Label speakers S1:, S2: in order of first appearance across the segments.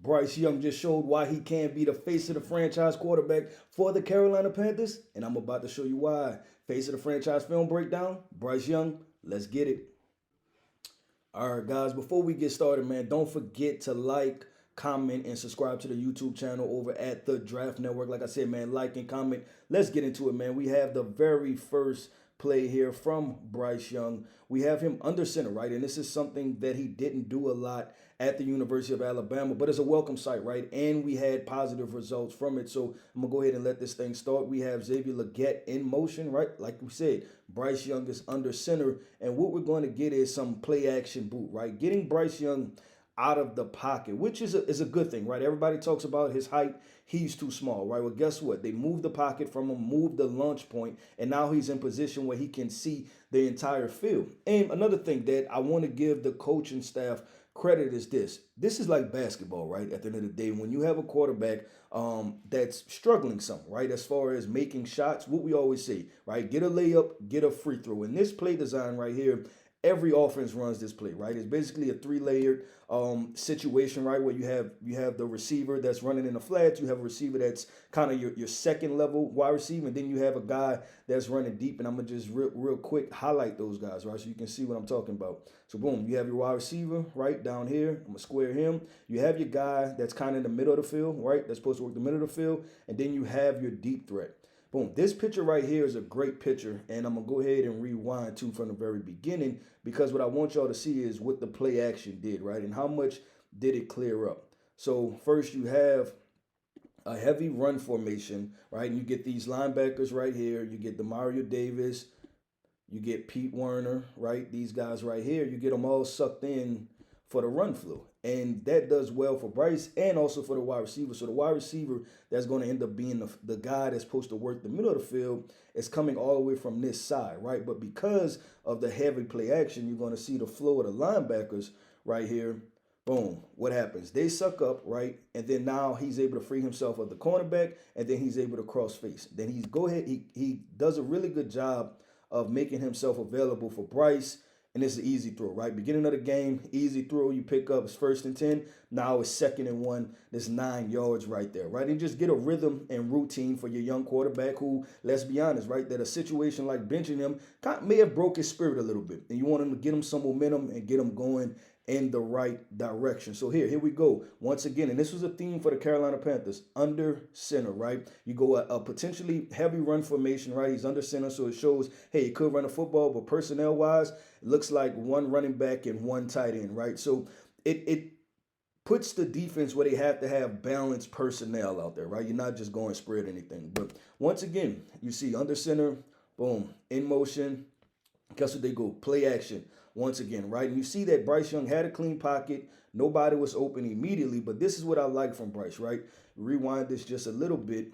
S1: Bryce Young just showed why he can be the face of the franchise quarterback for the Carolina Panthers, and I'm about to show you why. Face of the franchise film breakdown, Bryce Young, let's get it. All right, guys, before we get started, man, don't forget to like, comment, and subscribe to the YouTube channel over at the Draft Network. Like I said, man, like and comment. Let's get into it, man. We have the very first play here from Bryce Young. We have him under center, right? And this is something that he didn't do a lot at the University of Alabama, but it's a welcome sight, right? And we had positive results from it. So I'm going to go ahead and let this thing start. We have Xavier Legette in motion, right? Like we said, Bryce Young is under center. And what we're going to get is some play action boot, right? Getting Bryce Young out of the pocket, which is a good thing, right? Everybody talks about his height. He's too small, right? Well, guess what? They moved the pocket from him, moved the launch point, and now he's in position where he can see the entire field. And another thing that I want to give the coaching staff credit is this. This is like basketball, right? At the end of the day, when you have a quarterback that's struggling some, right? As far as making shots, what we always say, right? Get a layup, get a free throw. In this play design right here, every offense runs this play, right? It's basically a three-layered situation, right? Where you have the receiver that's running in the flats, you have a receiver that's kind of your second level wide receiver, and then you have a guy that's running deep. And I'm gonna just real quick highlight those guys, right? So you can see what I'm talking about. So boom, you have your wide receiver right down here. I'm gonna square him. You have your guy that's kind of in the middle of the field, right? That's supposed to work the middle of the field, and then you have your deep threat. Boom, this picture right here is a great picture, and I'm going to go ahead and rewind to from the very beginning, because what I want y'all to see is what the play action did, right, and how much did it clear up. So first you have a heavy run formation, right, and you get these linebackers right here. You get Demario Davis, you get Pete Werner, right, these guys right here. You get them all sucked in for the run flow. And that does well for Bryce and also for the wide receiver. So the wide receiver that's going to end up being the guy that's supposed to work the middle of the field is coming all the way from this side, right? But because of the heavy play action, you're going to see the flow of the linebackers right here. Boom. What happens? They suck up, right? And then now he's able to free himself of the cornerback, and then he's able to cross face. Then he does a really good job of making himself available for Bryce. And it's an easy throw, right? Beginning of the game, easy throw. You pick up, it's 1st and 10. Now it's 2nd and 1. There's 9 yards right there, right? And just get a rhythm and routine for your young quarterback who, let's be honest, right, that a situation like benching him may have broke his spirit a little bit. And you want him to get him some momentum and get him going in the right direction. So here we go. Once again, and this was a theme for the Carolina Panthers, under center, right? You go a potentially heavy run formation, right? He's under center, so it shows, hey, he could run a football, but personnel-wise, it looks like one running back and one tight end, right? So it puts the defense where they have to have balanced personnel out there, right? You're not just going spread anything. But once again, you see under center, boom, in motion. Guess what they go? Play action. Once again, right? And you see that Bryce Young had a clean pocket. Nobody was open immediately, but this is what I like from Bryce, right? Rewind this just a little bit.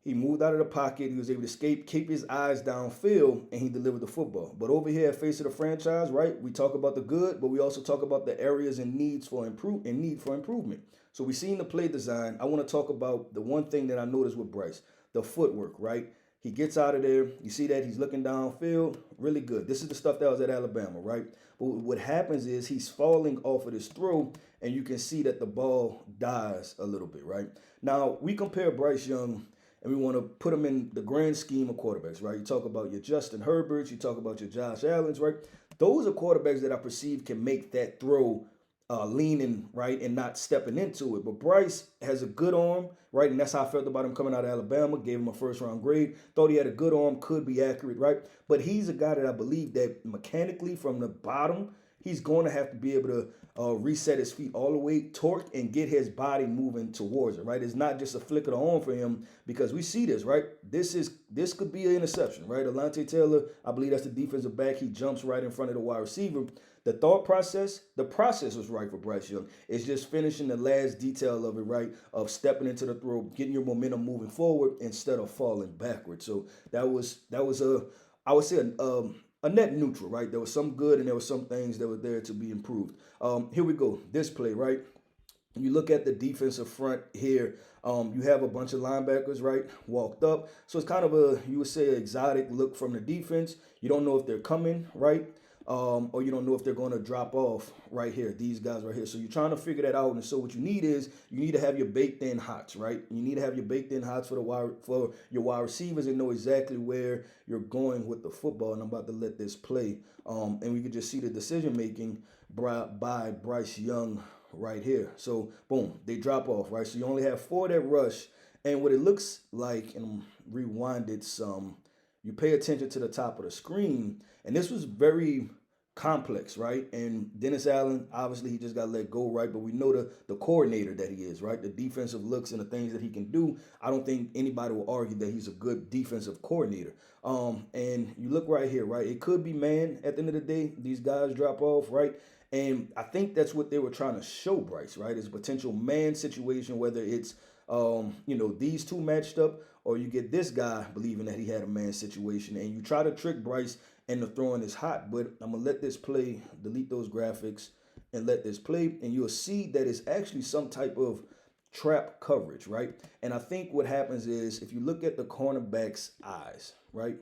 S1: He moved out of the pocket. He was able to keep his eyes downfield, and he delivered the football. But over here at Face of the Franchise, right, we talk about the good, but we also talk about the areas and need for improvement. So we seen the play design. I want to talk about the one thing that I noticed with Bryce, the footwork, right? He gets out of there. You see that he's looking downfield. Really good. This is the stuff that was at Alabama, right? But what happens is he's falling off of this throw, and you can see that the ball dies a little bit, right? Now, we compare Bryce Young, and we want to put him in the grand scheme of quarterbacks, right? You talk about your Justin Herberts. You talk about your Josh Allens, right? Those are quarterbacks that I perceive can make that throw leaning, right, and not stepping into it. But Bryce has a good arm, right, and that's how I felt about him coming out of Alabama. Gave him a 1st-round grade. Thought he had a good arm, could be accurate, right? But he's a guy that I believe that mechanically from the bottom, he's going to have to be able to reset his feet all the way, torque, and get his body moving towards it, right? It's not just a flick of the arm for him, because we see this, right? This could be an interception, right? Alontae Taylor, I believe that's the defensive back. He jumps right in front of the wide receiver. The thought process, the process was right for Bryce Young. It's just finishing the last detail of it, right, of stepping into the throw, getting your momentum moving forward instead of falling backwards. So that was I would say a net neutral, right? There was some good and there were some things that were there to be improved. Here we go. This play, right? You look at the defensive front here. You have a bunch of linebackers, right, walked up. So it's kind of you would say, exotic look from the defense. You don't know if they're coming, right? or you don't know if they're going to drop off right here, these guys right here. So you're trying to figure that out. And so what you need is you need to have your baked in hots, right? You need to have your baked in hots for your wide receivers and know exactly where you're going with the football. And I'm about to let this play. And we can just see the decision making by Bryce Young right here. So boom, they drop off, right? So you only have 4 that rush. And what it looks like, and rewind it some, you pay attention to the top of the screen. And this was very complex, right? And Dennis Allen, obviously he just got let go, right? But we know the coordinator that he is, right? The defensive looks and the things that he can do. I don't think anybody will argue that he's a good defensive coordinator. And you look right here, right? It could be man at the end of the day. These guys drop off, right? And I think that's what they were trying to show Bryce, right? Is a potential man situation, whether it's these two matched up, or you get this guy believing that he had a man situation, and you try to trick Bryce into throwing his hot. But I'm gonna let this play, delete those graphics, and let this play, and you'll see that it's actually some type of trap coverage, right? And I think what happens is if you look at the cornerback's eyes, right?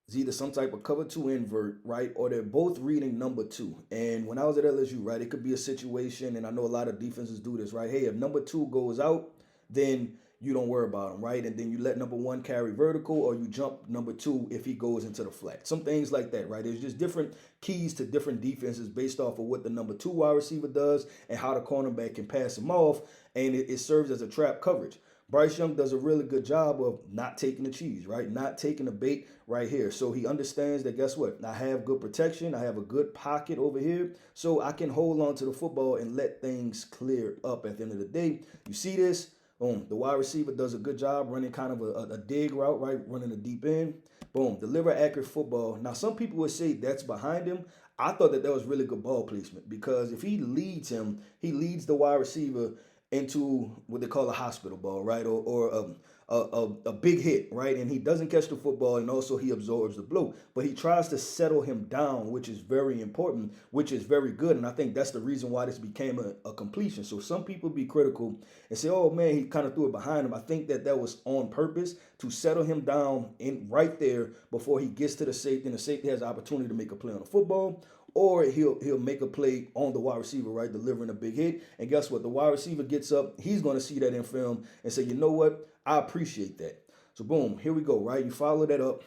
S1: It's either some type of cover 2 invert, right? Or they're both reading number 2. And when I was at LSU, right, it could be a situation, and I know a lot of defenses do this, right? Hey, if number 2 goes out, then you don't worry about him, right? And then you let number 1 carry vertical, or you jump number 2 if he goes into the flat. Some things like that, right? There's just different keys to different defenses based off of what the number 2 wide receiver does and how the cornerback can pass him off, and it serves as a trap coverage. Bryce Young does a really good job of not taking the cheese, right? Not taking the bait right here. So he understands that, guess what? I have good protection. I have a good pocket over here. So I can hold on to the football and let things clear up at the end of the day. You see this? Boom. The wide receiver does a good job running kind of a dig route, right? Running a deep end. Boom. Deliver accurate football. Now, some people would say that's behind him. I thought that was really good ball placement, because if he leads him, he leads the wide receiver into what they call a hospital ball, right? Or a big hit, right? And he doesn't catch the football, and also he absorbs the blow. But he tries to settle him down, which is very important, which is very good. And I think that's the reason why this became a completion. So some people be critical and say, oh, man, he kind of threw it behind him. I think that was on purpose to settle him down in right there before he gets to the safety, and the safety has the opportunity to make a play on the football. Or he'll make a play on the wide receiver, right, delivering a big hit. And guess what? The wide receiver gets up. He's going to see that in film and say, you know what? I appreciate that. So, boom, here we go, right? You follow that up.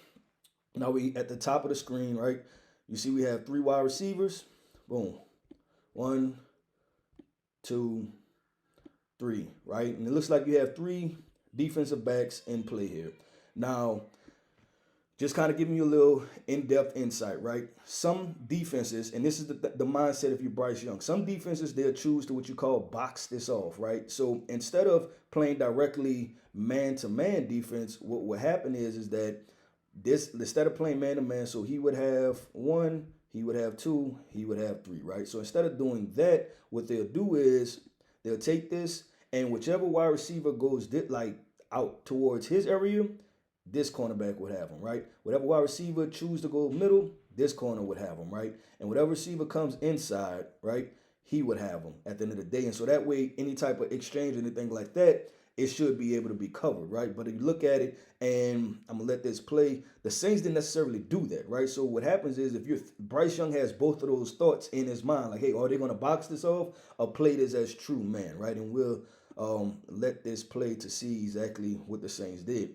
S1: Now we at the top of the screen, right? You see we have 3 wide receivers. Boom. 1, 2, 3, right? And it looks like you have 3 defensive backs in play here. Now, just kind of giving you a little in-depth insight, right? Some defenses, and this is the mindset if you're Bryce Young, some defenses, they'll choose to what you call box this off, right? So instead of playing directly man-to-man defense, what will happen is that instead of playing man-to-man, so he would have 1, he would have 2, he would have 3, right? So instead of doing that, what they'll do is they'll take this, and whichever wide receiver goes out towards his area, this cornerback would have him, right? Whatever wide receiver choose to go middle, this corner would have him, right? And whatever receiver comes inside, right, he would have him at the end of the day. And so that way, any type of exchange, anything like that, it should be able to be covered, right? But if you look at it, and I'm going to let this play, the Saints didn't necessarily do that, right? So what happens is Bryce Young has both of those thoughts in his mind, like, hey, are they going to box this off or play this as true man, right? And we'll let this play to see exactly what the Saints did.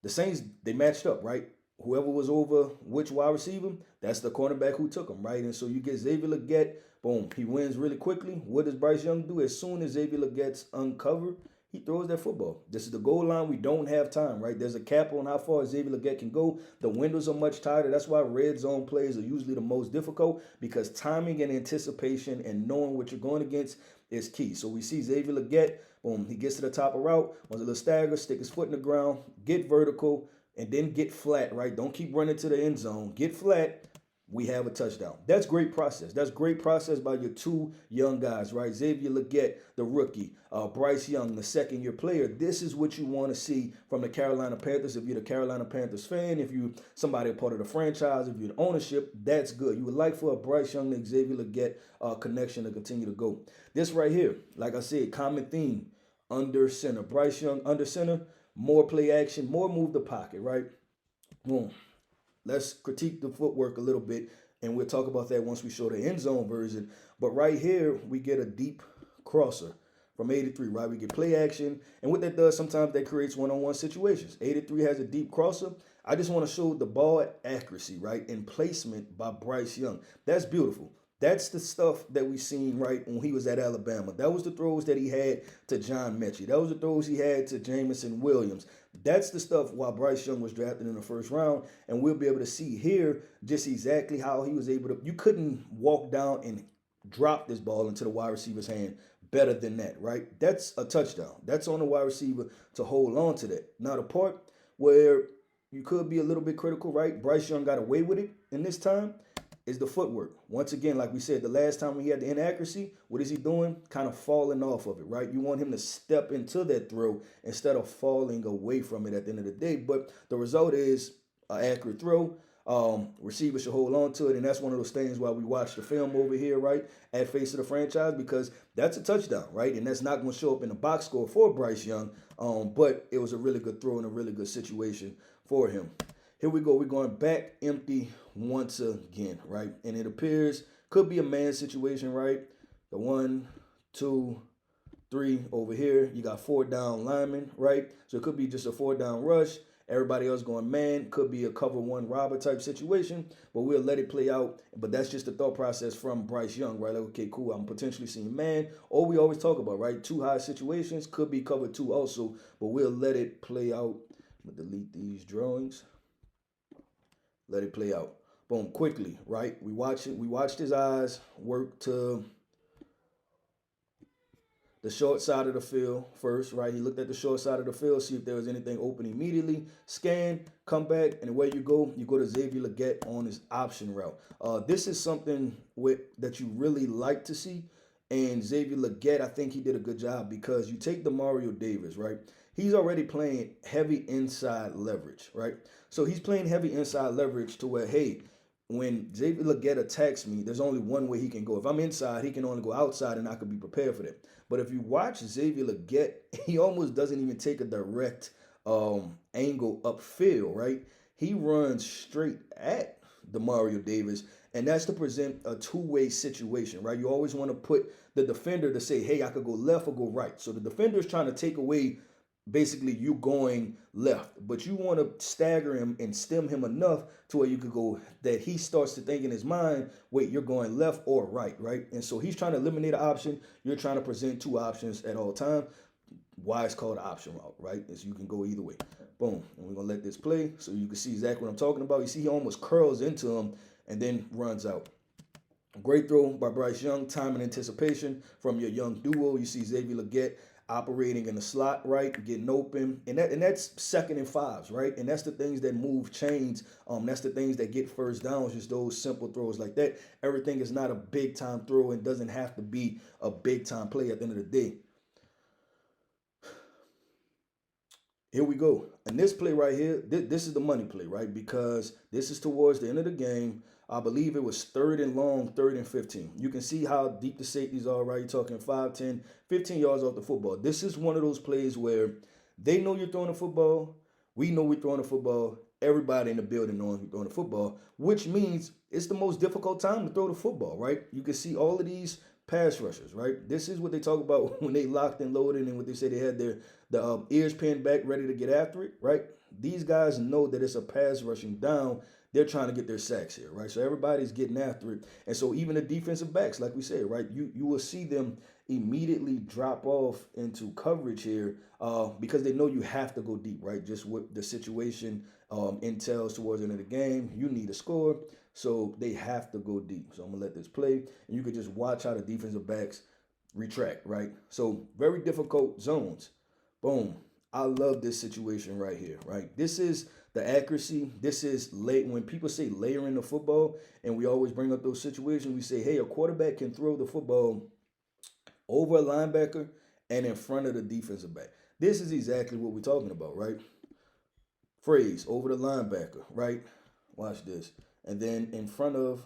S1: The Saints, they matched up, right? Whoever was over which wide receiver, that's the cornerback who took him, right? And so you get Xavier Legette, boom, he wins really quickly. What does Bryce Young do? As soon as Xavier Legette's uncovered, he throws that football. This is the goal line. We don't have time, right? There's a cap on how far Xavier Legette can go. The windows are much tighter. That's why red zone plays are usually the most difficult, because timing and anticipation and knowing what you're going against is key. So we see Xavier Legette, boom, he gets to the top of route, wants a little stagger, stick his foot in the ground, get vertical, and then get flat, right? Don't keep running to the end zone. Get flat. We have a touchdown. That's great process. That's great process by your 2 young guys, right? Xavier Legette, the rookie, Bryce Young, the second-year player. This is what you want to see from the Carolina Panthers. If you're the Carolina Panthers fan, if you're somebody a part of the franchise, if you're the ownership, that's good. You would like for a Bryce Young and Xavier Legette connection to continue to go. This right here, like I said, common theme, under center. Bryce Young under center, more play action, more move the pocket, right? Boom. let's critique the footwork a little bit, and we'll talk about that once we show the end zone version. But right here, we get a deep crosser from 83, right? We get play action, and what that does, sometimes that creates one-on-one situations. 83 has a deep crosser. I just want to show the ball accuracy, right, and placement by Bryce Young. That's beautiful. That's the stuff that we seen right when he was at Alabama. That was the throws that he had to John Mechie. That was the throws he had to Jamison Williams. That's the stuff while Bryce Young was drafted in the first round, and we'll be able to see here just exactly how he was able to. You couldn't walk down and drop this ball into the wide receiver's hand better than that, right? That's a touchdown. That's on the wide receiver to hold on to that. Now, the part where you could be a little bit critical, right? Bryce Young got away with it in this time is the footwork. Once again, like we said, the last time he had the inaccuracy, what is he doing? Kind of falling off of it, right? You want him to step into that throw instead of falling away from it at the end of the day. But the result is an accurate throw. Receiver should hold on to it, and that's one of those things while we watch the film over here, right, at Face of the Franchise, because that's a touchdown, right? And that's not going to show up in the box score for Bryce Young, but it was a really good throw and a really good situation for him. Here we go. We're going back empty once again, right? And it appears could be a man situation, right? The 1, 2, 3 over here. You got 4 down linemen, right? So it could be just a 4 down rush. Everybody else going man. Could be a cover 1 robber type situation, but we'll let it play out. But that's just the thought process from Bryce Young, right? Like, okay, cool. I'm potentially seeing man. Or we always talk about, right? 2 high situations. Could be cover 2 also, but we'll let it play out. I'm going to delete these drawings. Let it play out. Boom, quickly, right? We watch it. We watched his eyes work to the short side of the field first, right? He looked at the short side of the field, see if there was anything open immediately. Scan, come back, and away you go. You go to Xavier Legette on his option route. This is something that you really like to see. And Xavier Legette, I think he did a good job because you take the Mario Davis, right? He's already playing heavy inside leverage, right? So he's playing heavy inside leverage to where, hey, when Xavier Legette attacks me, there's only one way he can go. If I'm inside, he can only go outside, and I could be prepared for that. But if you watch Xavier Legette, he almost doesn't even take a direct angle upfield, right? He runs straight at the Mario Davis, and that's to present a two-way situation, right? You always want to put the defender to say, hey, I could go left or go right. So the defender is trying to take away basically you going left, but you want to stagger him and stem him enough to where you could go that he starts to think in his mind, wait, you're going left or right, right? And so he's trying to eliminate an option. You're trying to present 2 options at all time. Why it's called option route, right? Is you can go either way. Boom. And we're going to let this play so you can see exactly what I'm talking about. You see he almost curls into him and then runs out. Great throw by Bryce Young. Time and anticipation from your young duo. You see Xavier Legette operating in the slot, right, getting open, and that's 2nd and 5s, right, and that's the things that move chains. That's the things that get first downs, just those simple throws like that. Everything is not a big time throw and doesn't have to be a big time play at the end of the day. Here we go, and this play right here, this is the money play, right, because this is towards the end of the game. I believe it was 3rd and long, 3rd and 15. You can see how deep the safeties are, right? You're talking 5, 10, 15 yards off the football. This is one of those plays where they know you're throwing the football. We know we're throwing the football. Everybody in the building knows we're throwing the football, which means it's the most difficult time to throw the football, right? You can see all of these pass rushers, right? This is what they talk about when they locked and loaded and what they say they had the ears pinned back, ready to get after it, right? These guys know that it's a pass rushing down. They're trying to get their sacks here, right? So everybody's getting after it. And so even the defensive backs, like we said, right, you will see them immediately drop off into coverage here because they know you have to go deep, right? Just what the situation entails towards the end of the game. You need a score, so they have to go deep. So I'm going to let this play, and you can just watch how the defensive backs retract, right? So very difficult zones. Boom. I love this situation right here, right? This is the accuracy. This is late when people say layering the football, and we always bring up those situations. We say, hey, a quarterback can throw the football over a linebacker and in front of the defensive back. This is exactly what we're talking about, right? Phrase over the linebacker, right? Watch this. And then in front of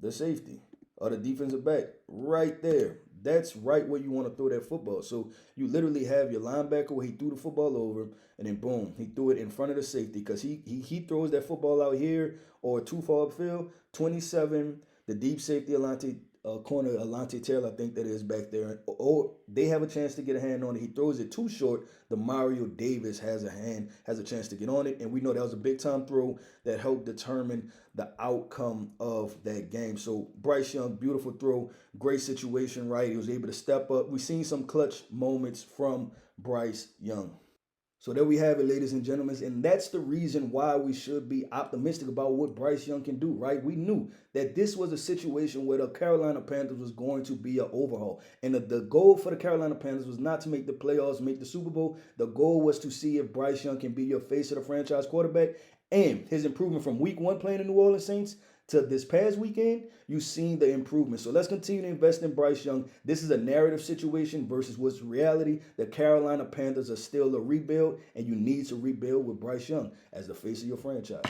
S1: the safety or the defensive back right there. that's right where you want to throw that football. So you literally have your linebacker where he threw the football over, and then boom, he threw it in front of the safety because he throws that football out here or too far upfield. 27, the deep safety corner Alante Taylor, I think that is back there. Or they have a chance to get a hand on it. He throws it too short. The Mario Davis has a chance to get on it. And we know that was a big time throw that helped determine the outcome of that game. So Bryce Young, beautiful throw, great situation, right? He was able to step up. We've seen some clutch moments from Bryce Young. So there we have it, ladies and gentlemen, and that's the reason why we should be optimistic about what Bryce Young can do, right? We knew that this was a situation where the Carolina Panthers was going to be an overhaul, and the goal for the Carolina Panthers was not to make the playoffs, make the Super Bowl. The goal was to see if Bryce Young can be your face of the franchise quarterback, and his improvement from week one playing the New Orleans Saints to this past weekend, you've seen the improvement. So let's continue to invest in Bryce Young. This is a narrative situation versus what's reality. The Carolina Panthers are still a rebuild, and you need to rebuild with Bryce Young as the face of your franchise.